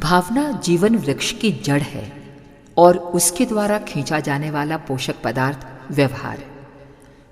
भावना जीवन वृक्ष की जड़ है और उसके द्वारा खींचा जाने वाला पोषक पदार्थ व्यवहार,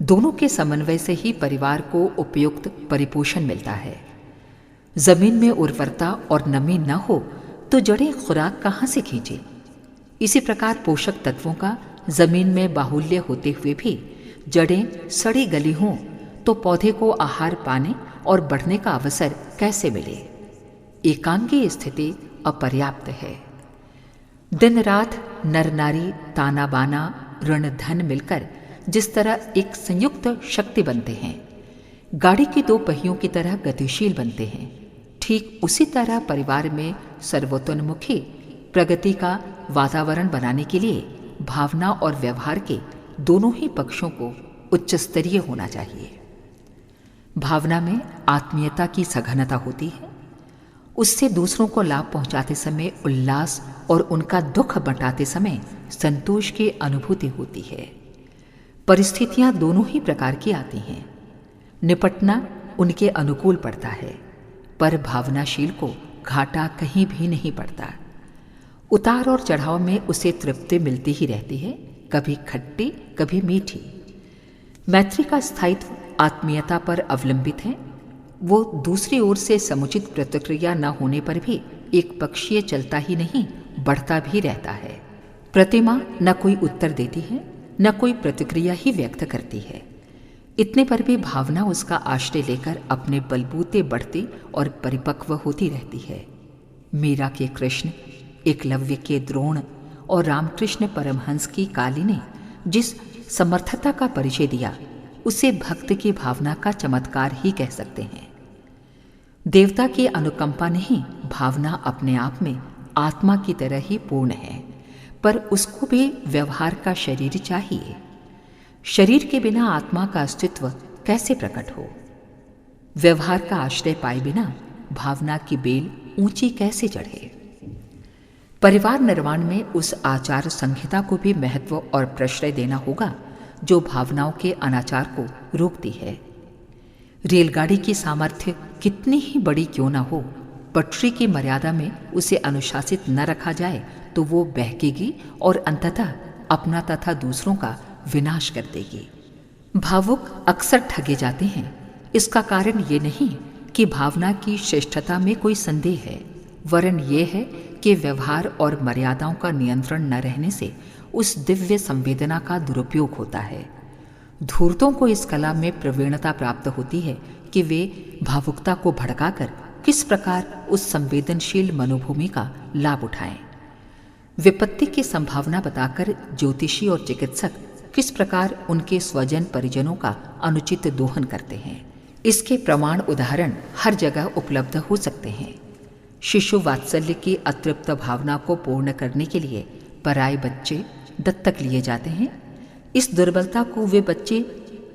दोनों के समन्वय से ही परिवार को उपयुक्त परिपोषण मिलता है। जमीन में उर्वरता और नमी न हो तो जड़ें खुराक कहाँ से खींचे। इसी प्रकार पोषक तत्वों का जमीन में बाहुल्य होते हुए भी जड़ें सड़ी गली हों तो पौधे को आहार पाने और बढ़ने का अवसर कैसे मिले। एकांगी स्थिति अपर्याप्त है। दिन रात नर नारी ताना बाना ऋण धन मिलकर जिस तरह एक संयुक्त शक्ति बनते हैं, गाड़ी के दो पहियों की तरह गतिशील बनते हैं, ठीक उसी तरह परिवार में सर्वतोन्मुखी प्रगति का वातावरण बनाने के लिए भावना और व्यवहार के दोनों ही पक्षों को उच्च स्तरीय होना चाहिए। भावना में आत्मीयता की सघनता होती है। उससे दूसरों को लाभ पहुंचाते समय उल्लास और उनका दुख बंटाते समय संतोष की अनुभूति होती है। परिस्थितियां दोनों ही प्रकार की आती हैं। निपटना उनके अनुकूल पड़ता है, पर भावनाशील को घाटा कहीं भी नहीं पड़ता। उतार और चढ़ाव में उसे तृप्ति मिलती ही रहती है, कभी खट्टी कभी मीठी। मैत्री का स्थायित्व आत्मीयता पर अवलंबित है। वो दूसरी ओर से समुचित प्रतिक्रिया न होने पर भी एक पक्षीय चलता ही नहीं, बढ़ता भी रहता है। प्रतिमा न कोई उत्तर देती है, न कोई प्रतिक्रिया ही व्यक्त करती है। इतने पर भी भावना उसका आश्रय लेकर अपने बलबूते बढ़ती और परिपक्व होती रहती है। मीरा के कृष्ण, एकलव्य के द्रोण और रामकृष्ण परमहंस की काली ने जिस समर्थता का परिचय दिया, उसे भक्त की भावना का चमत्कार ही कह सकते हैं। देवता की अनुकंपा नहीं, भावना अपने आप में आत्मा की तरह ही पूर्ण है, पर उसको भी व्यवहार का शरीर चाहिए। शरीर के बिना आत्मा का अस्तित्व कैसे प्रकट हो। व्यवहार का आश्रय पाए बिना भावना की बेल ऊंची कैसे चढ़े। परिवार निर्माण में उस आचार संहिता को भी महत्व और प्रश्रय देना होगा जो भावनाओं के अनाचार को रोकती है। रेलगाड़ी की सामर्थ्य कितनी ही बड़ी क्यों न हो, पटरी की मर्यादा में उसे अनुशासित न रखा जाए तो वो बहकेगी और अंततः अपना तथा दूसरों का विनाश कर देगी। भावुक अक्सर ठगे जाते हैं। इसका कारण ये नहीं कि भावना की श्रेष्ठता में कोई संदेह है, वरन ये है कि व्यवहार और मर्यादाओं का नियंत्रण न रहने से उस दिव्य संवेदना का दुरुपयोग होता है। धूर्तों को इस कला में प्रवीणता प्राप्त होती है कि वे भावुकता को भड़काकर किस प्रकार उस संवेदनशील मनोभूमि का लाभ उठाएं। विपत्ति की संभावना बताकर ज्योतिषी और चिकित्सक किस प्रकार उनके स्वजन परिजनों का अनुचित दोहन करते हैं, इसके प्रमाण उदाहरण हर जगह उपलब्ध हो सकते हैं। शिशु वात्सल्य की अतृप्त भावना को पूर्ण करने के लिए पराये बच्चे दत्तक लिए जाते हैं। इस दुर्बलता को वे बच्चे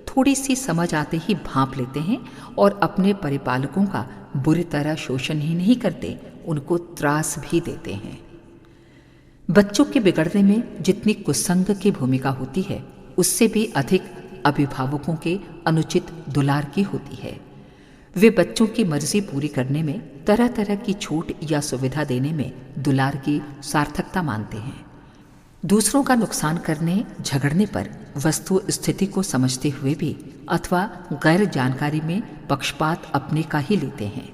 थोड़ी सी समझ आते ही भांप लेते हैं और अपने परिपालकों का बुरी तरह शोषण ही नहीं करते, उनको त्रास भी देते हैं। बच्चों के बिगड़ने में जितनी कुसंग की भूमिका होती है, उससे भी अधिक अभिभावकों के अनुचित दुलार की होती है। वे बच्चों की मर्जी पूरी करने में, तरह तरह की छूट या सुविधा देने में दुलार की सार्थकता मानते हैं। दूसरों का नुकसान करने झगड़ने पर वस्तु स्थिति को समझते हुए भी अथवा गैर जानकारी में पक्षपात अपने का ही लेते हैं।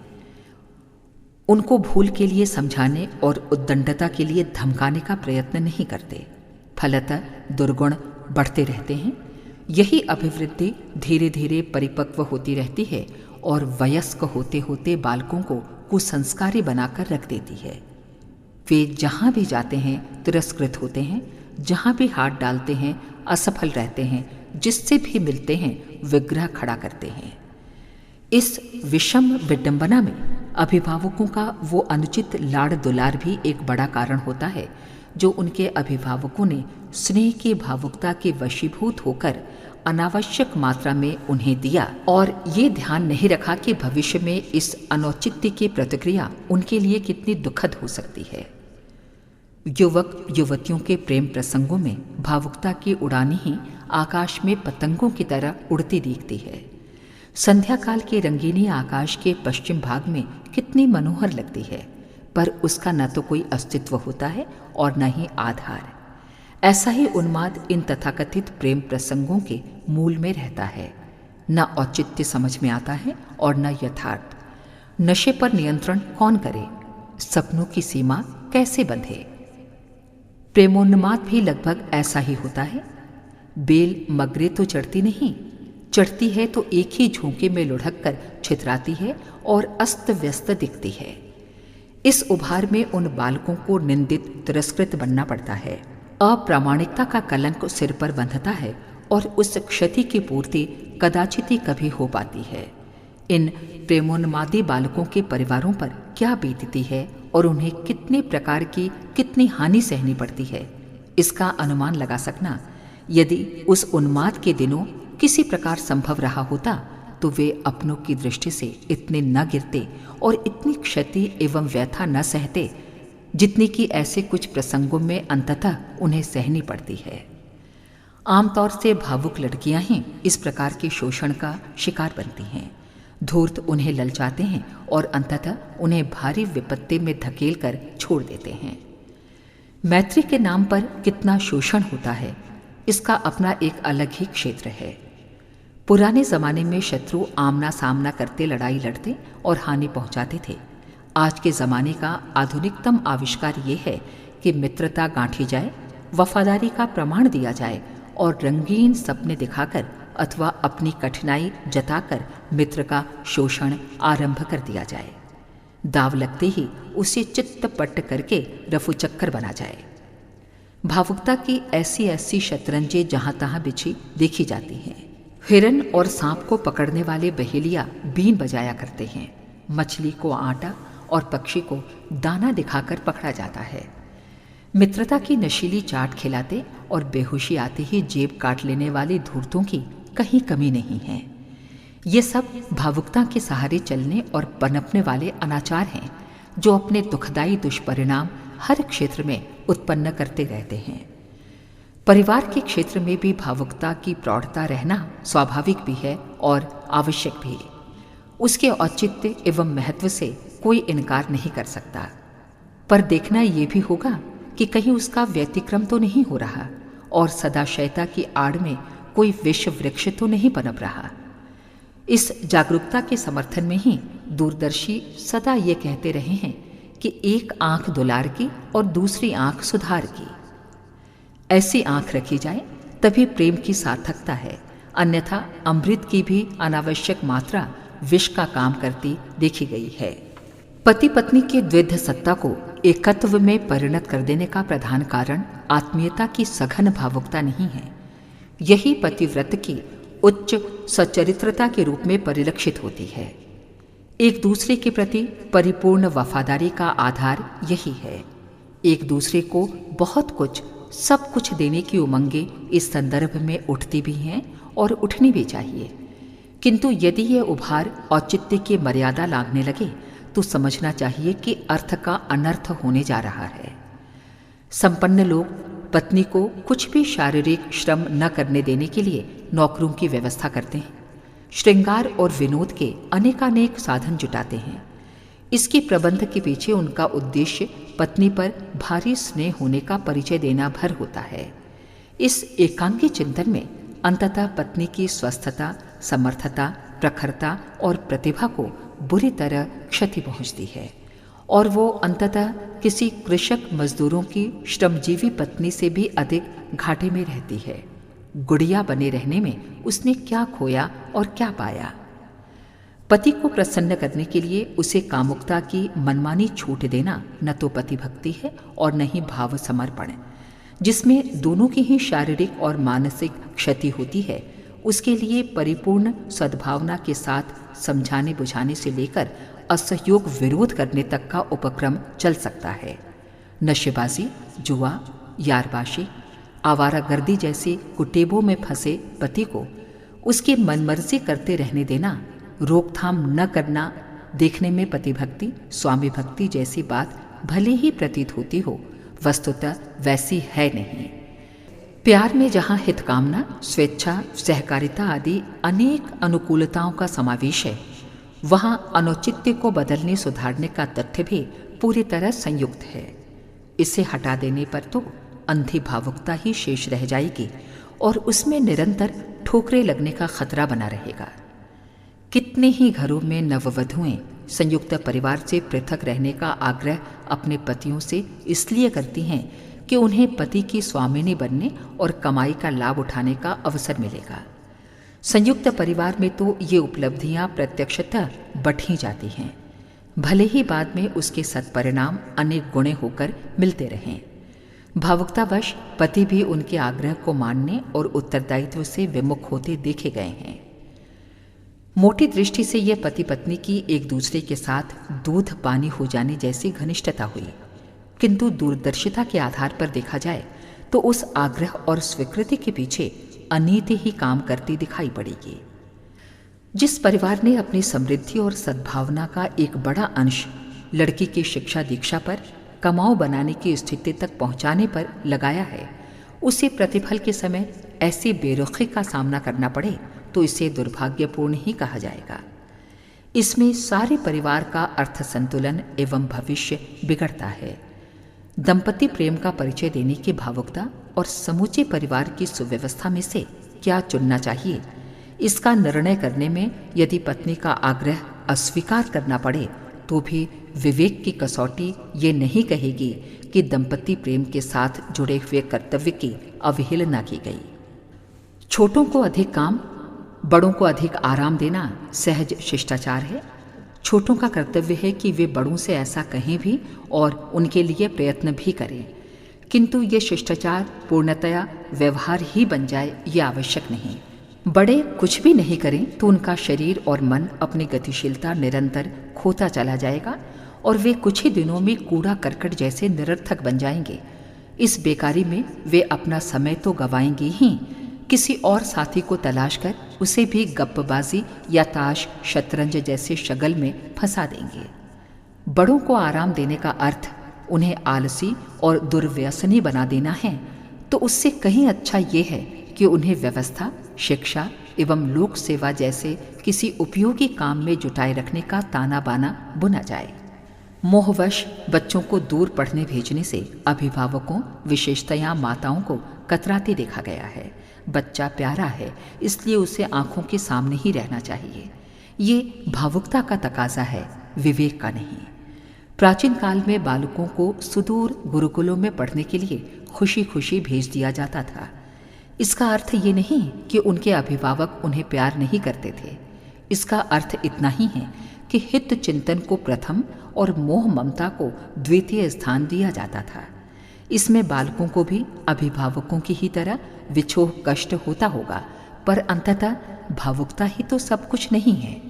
उनको भूल के लिए समझाने और उद्दंडता के लिए धमकाने का प्रयत्न नहीं करते। फलतः दुर्गुण बढ़ते रहते हैं। यही अभिवृद्धि धीरे धीरे परिपक्व होती रहती है और वयस्क होते होते बालकों को कुसंस्कारी बनाकर रख देती है। वे जहाँ भी जाते हैं तिरस्कृत होते हैं, जहाँ भी हाथ डालते हैं असफल रहते हैं, जिससे भी मिलते हैं विग्रह खड़ा करते हैं। इस विषम विडंबना में अभिभावकों का वो अनुचित लाड़ दुलार भी एक बड़ा कारण होता है, जो उनके अभिभावकों ने स्नेह की भावुकता के वशीभूत होकर अनावश्यक मात्रा में उन्हें दिया और ये ध्यान नहीं रखा कि भविष्य में इस अनौचित्य की प्रतिक्रिया उनके लिए कितनी दुखद हो सकती है। युवक युवतियों के प्रेम प्रसंगों में भावुकता की उड़ानी ही आकाश में पतंगों की तरह उड़ती दिखती है। संध्या काल की रंगीनी आकाश के पश्चिम भाग में कितनी मनोहर लगती है, पर उसका न तो कोई अस्तित्व होता है और न ही आधार। ऐसा ही उन्माद इन तथाकथित प्रेम प्रसंगों के मूल में रहता है। न औचित्य समझ में आता है और न यथार्थ। नशे पर नियंत्रण कौन करे? सपनों की सीमा कैसे बंधे? प्रेमोन्माद भी लगभग ऐसा ही होता है। बेल मगरे तो चढ़ती नहीं, चढ़ती है तो एक ही झोंके में लुढ़क कर छितराती है और अस्त व्यस्त दिखती है। इस उभार में उन बालकों को निंदित तिरस्कृत बनना पड़ता है। अप्रामाणिकता का कलंक सिर पर बंधता है और उस क्षति की पूर्ति कदाचित ही कभी हो पाती है। इन प्रेमोन्मादी बालकों के परिवारों पर क्या बीतती है और उन्हें कितने प्रकार की कितनी हानि सहनी पड़ती है, इसका अनुमान लगा सकना यदि उस उन्माद के दिनों किसी प्रकार संभव रहा होता तो वे अपनों की दृष्टि से इतने न गिरते और इतनी क्षति एवं व्यथा न सहते जितनी कि ऐसे कुछ प्रसंगों में अंततः उन्हें सहनी पड़ती है। आमतौर से भावुक लड़कियां ही इस प्रकार के शोषण का शिकार बनती हैं। धूर्त उन्हें ललचाते हैं और अंततः उन्हें भारी विपत्ति में धकेल कर छोड़ देते हैं। मैत्री के नाम पर कितना शोषण होता है, इसका अपना एक अलग ही क्षेत्र है। पुराने जमाने में शत्रु आमना सामना करते लड़ाई लड़ते और हानि पहुंचाते थे। आज के जमाने का आधुनिकतम आविष्कार ये है कि मित्रता गांठी जाए, वफादारी का प्रमाण दिया जाए और रंगीन सपने दिखाकर अथवा अपनी कठिनाई जताकर मित्र का शोषण आरंभ कर दिया जाए। दाव लगते ही उसे चित्तपट करके रफूचक्कर बना जाए। भावुकता की ऐसी ऐसी शतरंजें जहां तहां बिछी देखी जाती हैं। हिरन और सांप को पकड़ने वाले बहेलिया बीन बजाया करते हैं। मछली को आटा और पक्षी को दाना दिखाकर पकड़ा जाता है। मित्रता की नशीली चाट खिलाते और बेहोशी आते ही जेब काट लेने वाले धूर्तों की कहीं कमी नहीं है। ये सब भावुकता के सहारे चलने और पनपने वाले अनाचार हैं जो अपने दुखदायी दुष्परिणाम हर क्षेत्र में उत्पन्न करते रहते हैं। परिवार के क्षेत्र में भी भावुकता की प्रौढ़ता रहना स्वाभाविक भी है और आवश्यक भी। उसके औचित्य एवं महत्व से कोई इनकार नहीं कर सकता, पर देखना ये भी होगा कि कहीं उसका व्यतिक्रम तो नहीं हो रहा और सदाशयता की आड़ में कोई विश्व वृक्ष तो नहीं पनप रहा। इस जागरूकता के समर्थन में ही दूरदर्शी सदा ये कहते रहे हैं कि एक आंख दुलार की और दूसरी आंख सुधार की। ऐसी आंख रखी जाए तभी प्रेम की सार्थकता है, अन्यथा अमृत की भी अनावश्यक मात्रा विष का काम करती देखी गई है। पति पत्नी की द्विध सत्ता को एकत्व में परिणत कर देने का प्रधान कारण आत्मीयता की सघन भावुकता नहीं है। यही पतिव्रत की उच्च सच्चरित्रता के रूप में परिलक्षित होती है। एक दूसरे के प्रति परिपूर्ण वफादारी का आधार यही है। एक दूसरे को बहुत कुछ, सब कुछ देने की उमंगें इस संदर्भ में उठती भी हैं और उठनी भी चाहिए, किंतु यदि ये उभार औचित्य की मर्यादा लांघने लगे तो समझना चाहिए कि अर्थ का अनर्थ होने जा रहा है। संपन्न लोग पत्नी को कुछ भी शारीरिक श्रम न करने देने के लिए नौकरों की व्यवस्था करते हैं। श्रृंगार और विनोद के अनेकानेक साधन जुटाते हैं। इसके प्रबंध के पीछे उनका उद्देश्य पत्नी पर भारी स्नेह होने का परिचय देना भर होता है। इस एकांगी चिंतन में अंततः पत्नी की स्वस्थता, समर्थता, प्रखरता और प्रतिभा को बुरी तरह क्षति पहुंचती है और वो अंततः किसी कृषक मजदूरों की श्रमजीवी पत्नी से भी अधिक घाटे में रहती है। गुड़िया बने रहने में उसने क्या खोया और क्या पाया। पति को प्रसन्न करने के लिए उसे कामुकता की मनमानी छूट देना न तो पति भक्ति है और न ही भाव समर्पण, जिसमें दोनों की ही शारीरिक और मानसिक क्षति होती है। उसके लिए परिपूर्ण सद्भावना के साथ समझाने बुझाने से लेकर असहयोग विरोध करने तक का उपक्रम चल सकता है। नशेबाजी, जुआ, यारबाशी, आवारागर्दी जैसे कुटेबों में फंसे पति को उसकी मनमर्जी करते रहने देना, रोकथाम न करना, देखने में पतिभक्ति, स्वामी भक्ति जैसी बात भले ही प्रतीत होती हो, वस्तुतः वैसी है नहीं। प्यार में जहाँ हितकामना, स्वेच्छा, सहकारिता आदि अनेक अनुकूलताओं का समावेश है, वहाँ अनौचित्य को बदलने सुधारने का तथ्य भी पूरी तरह संयुक्त है। इसे हटा देने पर तो अंधी भावुकता ही शेष रह जाएगी और उसमें निरंतर ठोकरें लगने का खतरा बना रहेगा। कितने ही घरों में नववधुएं संयुक्त परिवार से पृथक रहने का आग्रह अपने पतियों से इसलिए करती हैं कि उन्हें पति की स्वामिनी बनने और कमाई का लाभ उठाने का अवसर मिलेगा। संयुक्त परिवार में तो ये उपलब्धियां प्रत्यक्षतः बढ़ ही जाती हैं, भले ही बाद में उसके सत्परिणाम अनेक गुणे होकर मिलते रहें। भावुकतावश पति भी उनके आग्रह को मानने और उत्तरदायित्व से विमुख होते देखे गए हैं। मोटी दृष्टि से यह पति पत्नी की एक दूसरे के साथ दूध पानी हो जाने जैसी घनिष्ठता हुई, किंतु दूरदर्शिता के आधार पर देखा जाए तो उस आग्रह और स्वीकृति के पीछे अनीति ही काम करती दिखाई पड़ेगी। जिस परिवार ने अपनी समृद्धि और सद्भावना का एक बड़ा अंश लड़की की शिक्षा दीक्षा पर, कमाओ बनाने की स्थिति तक पहुंचाने पर लगाया है, उसे प्रतिफल के समय ऐसी बेरुखी का सामना करना पड़े तो इसे दुर्भाग्यपूर्ण ही कहा जाएगा। इसमें सारे परिवार का अर्थ संतुलन एवं भविष्य बिगड़ता है। दंपति प्रेम का परिचय देने की भावुकता और समूचे परिवार की सुव्यवस्था में से क्या चुनना चाहिए, इसका निर्णय करने में यदि पत्नी का आग्रह अस्वीकार करना पड़े तो भी विवेक की कसौटी ये नहीं कहेगी कि दंपति प्रेम के साथ जुड़े हुए कर्तव्य की अवहेलना की गई। छोटों को अधिक काम, बड़ों को अधिक आराम देना सहज शिष्टाचार है। छोटों का कर्तव्य है कि वे बड़ों से ऐसा कहें भी और उनके लिए प्रयत्न भी करें, किंतु ये शिष्टाचार पूर्णतया व्यवहार ही बन जाए ये आवश्यक नहीं। बड़े कुछ भी नहीं करें तो उनका शरीर और मन अपनी गतिशीलता निरंतर खोता चला जाएगा और वे कुछ ही दिनों में कूड़ा करकट जैसे निरर्थक बन जाएंगे। इस बेकारी में वे अपना समय तो गंवाएंगे ही, किसी और साथी को तलाश कर उसे भी गप्पबाजी या ताश शतरंज जैसे शगल में फंसा देंगे। बड़ों को आराम देने का अर्थ उन्हें आलसी और दुर्व्यसनी बना देना है, तो उससे कहीं अच्छा ये है कि उन्हें व्यवस्था, शिक्षा एवं लोक सेवा जैसे किसी उपयोगी काम में जुटाए रखने का ताना बाना बुना जाए। मोहवश बच्चों को दूर पढ़ने भेजने से अभिभावकों, विशेषतया माताओं को कतराते देखा गया है। बच्चा प्यारा है, इसलिए उसे आंखों के सामने ही रहना चाहिए। ये भावुकता का तकाजा है, विवेक का नहीं। प्राचीन काल में बालकों को सुदूर गुरुकुलों में पढ़ने के लिए खुशी खुशी भेज दिया जाता था। इसका अर्थ ये नहीं कि उनके अभिभावक उन्हें प्यार नहीं करते थे। इसका अर्थ इतना ही है कि हित चिंतन को प्रथम और मोह ममता को द्वितीय स्थान दिया जाता था। इसमें बालकों को भी अभिभावकों की ही तरह विछोह कष्ट होता होगा, पर अंततः भावुकता ही तो सब कुछ नहीं है।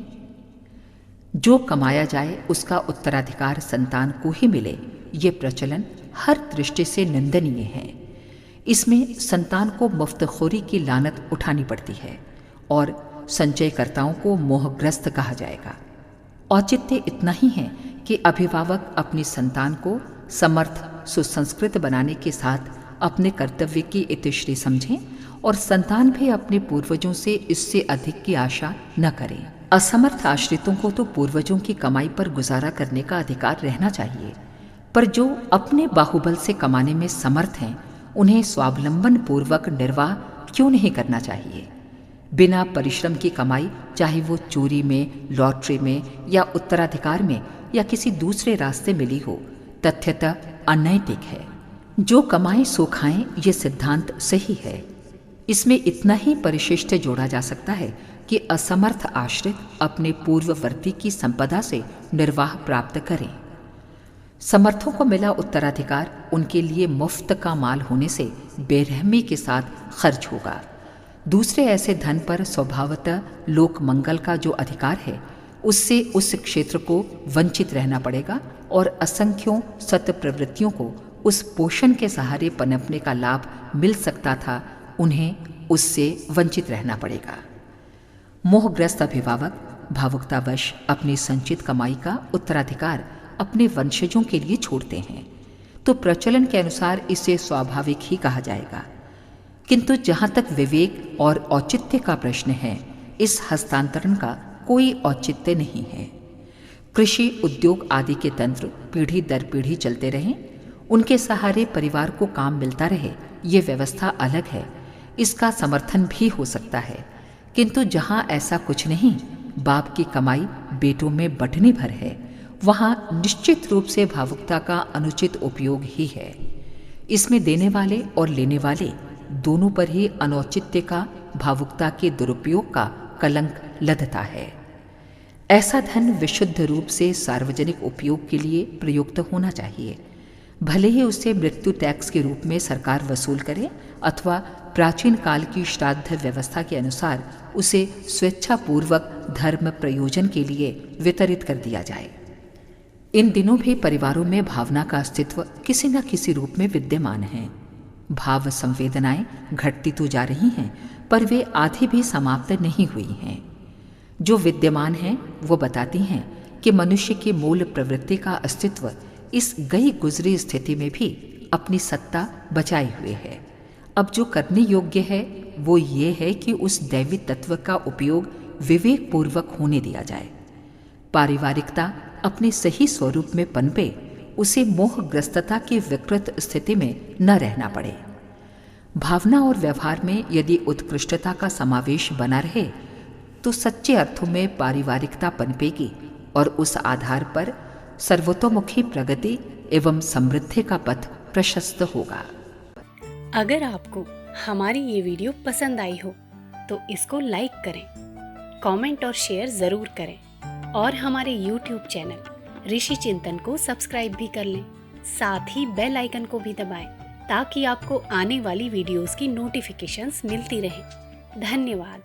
जो कमाया जाए उसका उत्तराधिकार संतान को ही मिले, ये प्रचलन हर दृष्टि से निंदनीय है। इसमें संतान को मुफ्तखोरी की लानत उठानी पड़ती है और संचयकर्ताओं को मोहग्रस्त कहा जाएगा। औचित्य इतना ही है कि अभिभावक अपनी संतान को समर्थ सुसंस्कृत बनाने के साथ अपने कर्तव्य की इतिश्री समझें और संतान भी अपने पूर्वजों से इससे अधिक की आशा न करें। असमर्थ आश्रितों को तो पूर्वजों की कमाई पर गुजारा करने का अधिकार रहना चाहिए, पर जो अपने बाहुबल से कमाने में समर्थ हैं उन्हें स्वावलंबन पूर्वक निर्वाह क्यों नहीं करना चाहिए। बिना परिश्रम की कमाई, चाहे वो चोरी में, लॉटरी में या उत्तराधिकार में या किसी दूसरे रास्ते मिली हो, तथ्यतः अनैतिक है। जो कमाएं सो खाएं, ये सिद्धांत सही है। इसमें इतना ही परिशिष्ट जोड़ा जा सकता है कि असमर्थ आश्रित अपने पूर्ववर्ती की संपदा से निर्वाह प्राप्त करें। समर्थों को मिला उत्तराधिकार उनके लिए मुफ्त का माल होने से बेरहमी के साथ खर्च होगा। दूसरे ऐसे धन पर स्वभावतः लोक मंगल का जो अधिकार है, उससे उस क्षेत्र को वंचित रहना पड़ेगा और असंख्यों सत प्रवृत्तियों को उस पोषण के सहारे पनपने का लाभ मिल सकता था, उन्हें उससे वंचित रहना पड़ेगा। मोहग्रस्त अभिभावक भावुकतावश अपनी संचित कमाई का उत्तराधिकार अपने वंशजों के लिए छोड़ते हैं, तो प्रचलन के अनुसार इसे स्वाभाविक ही कहा जाएगा। किंतु जहाँ तक विवेक और औचित्य का प्रश्न है, इस हस्तांतरण का कोई औचित्य नहीं है। कृषि, उद्योग आदि के तंत्र पीढ़ी दर पीढ़ी चलते रहें, उनके सहारे परिवार को काम मिलता रहे, ये व्यवस्था अलग है, इसका समर्थन भी हो सकता है। किंतु जहाँ ऐसा कुछ नहीं, बाप की कमाई बेटों में बंटने भर है, वहाँ निश्चित रूप से भावुकता का अनुचित उपयोग ही है। इसमें देने वाले और लेने वाले दोनों पर ही अनौचित्य का, भावुकता के दुरुपयोग का कलंक लदता है। ऐसा धन विशुद्ध रूप से सार्वजनिक उपयोग के लिए प्रयुक्त होना चाहिए। भले ही उसे मृत्यु टैक्स के रूप में सरकार वसूल करे अथवा प्राचीन काल की श्राद्ध व्यवस्था के अनुसार उसे स्वेच्छापूर्वक धर्म प्रयोजन के लिए वितरित कर दिया जाए। इन दिनों भी परिवारों में भावना का अस्तित्व किसी न किसी रूप में विद्यमान है। भाव संवेदनाएं घटती तो जा रही हैं, पर वे आधी भी समाप्त नहीं हुई हैं। जो विद्यमान हैं वो बताती हैं कि मनुष्य की मूल प्रवृत्ति का अस्तित्व इस गई गुजरी स्थिति में भी अपनी सत्ता बचाए हुए है। अब जो करने योग्य है वो ये है कि उस दैवी तत्व का उपयोग विवेक पूर्वक होने दिया जाए। पारिवारिकता अपने सही स्वरूप में पनपे, उसे मोहग्रस्तता की विकृत स्थिति में न रहना पड़े। भावना और व्यवहार में यदि उत्कृष्टता का समावेश बना रहे तो सच्चे अर्थों में पारिवारिकता पनपेगी और उस आधार पर सर्वतोमुखी प्रगति एवं समृद्धि का पथ प्रशस्त होगा। अगर आपको हमारी ये वीडियो पसंद आई हो तो इसको लाइक करें, कमेंट और शेयर ज़रूर करें और हमारे YouTube चैनल ऋषि चिंतन को सब्सक्राइब भी कर लें। साथ ही बेल आइकन को भी दबाएं ताकि आपको आने वाली वीडियोस की नोटिफिकेशंस मिलती रहें। धन्यवाद।